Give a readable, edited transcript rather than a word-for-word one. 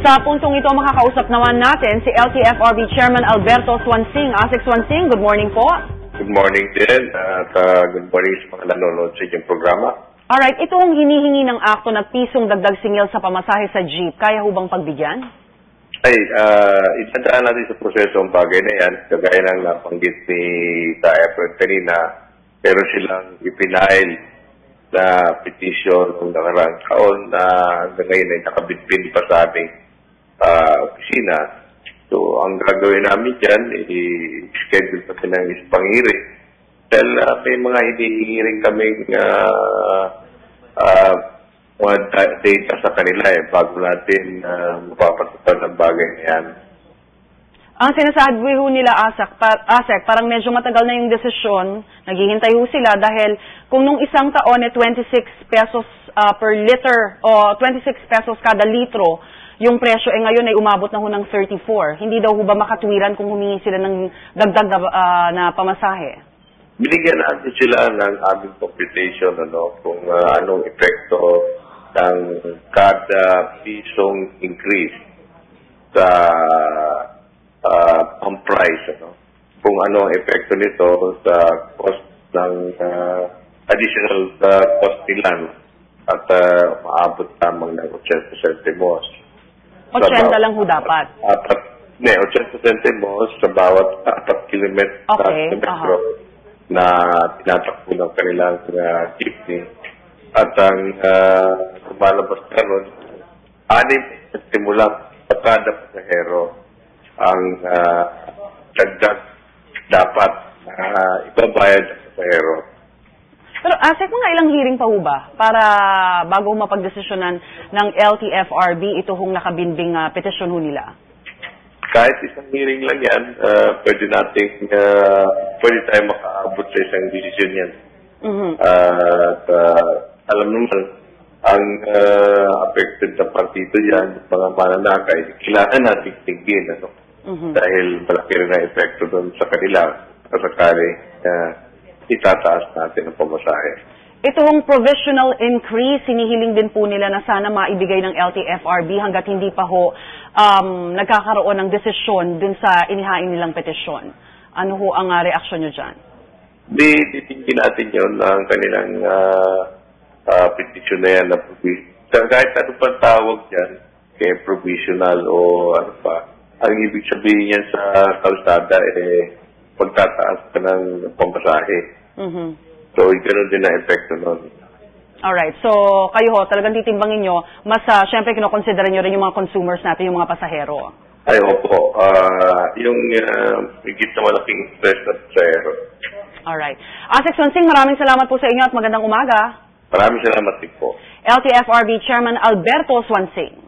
Sa puntong ito, makakausap naman natin si LTFRB Chairman Alberto Swansing. Asik Swansing, good morning po. Good morning din at good morning sa mga nanonood sa inyong programa. Alright, itong hinihingi ng akto na pisong dagdag singil sa pamasahe sa jeep, kaya ho bang pagbigyan? Ay, itandaan natin sa proseso ang bagay na yan. Kagaya ng napanggit ni Efren kanina, pero silang ipinail na petition ng nakaraang taon na hanggang ngayon ay nakabitbin pa sa aming opisina. So, ang gagawin namin dyan, i-schedule pa silang isang hearing. Dahil may mga hinihingi kaming mga data sa kanila bago natin mapapatupad ang bagay na yan. Ang sinasabi ho nila, Asek, parang medyo matagal na yung desisyon, naghihintay ho sila dahil kung nung isang taon 26 pesos per liter o 26 pesos kada litro, yung presyo ngayon ay umabot na ho ng 34. Hindi daw ho ba makatwiran kung humingi sila ng dagdag na pamasahe? Binigyan natin sila ng aming computation kung anong epekto ng kada pisong increase sa ang price, kung ano ang epekto nito sa cost ng additional cost nila at maabot lamang ng 80 centimos. 80 lang ho dapat? 80 centimos sa bawat 4 kilometro na tinatakbo ng kanilang jeepney. At ang lumalabas ka nun, 6 centimo lang sa kada pasahero ang dagdag dapat ibabayad sa pasahero. Pero Asek, mga ilang hearing pa ho ba para bago mapagdesisyonan ng LTFRB ito hong nakabinbing petisyon ho nila? Kahit isang hearing lang yan, pwede tayo makaabot sa isang desisyon yan. At alam naman, ang affected na partido yan, mga mananakay, kailangan natin tingin, dahil malaki rin ang epekto doon sa kanila, kasakali itataas natin ang pamasahe. Ito hong provisional increase, hinihiling din po nila na sana maibigay ng LTFRB hanggat hindi pa ho nagkakaroon ng desisyon dun sa inihain nilang petisyon. Ano ho ang reaksyon nyo dyan? Titingin natin yun ang kanilang petisyon na yan na kahit ano pang tawag dyan, kaya provisional o ano pa, ang ibig sabihin yan sa kalsada pagtataas ka ng pamasahe. So, ganoon din ang epekto nun. Alright. So, kayo ho, talagang titimbangin nyo, mas syempre kinoconsider nyo rin yung mga consumers natin, yung mga pasahero. Ay, opo. Yung higit na malaking stress na pasahero. Alright. Asek Swansing, maraming salamat po sa inyo at magandang umaga. Maraming salamat din po. LTFRB Chairman Alberto Swansing.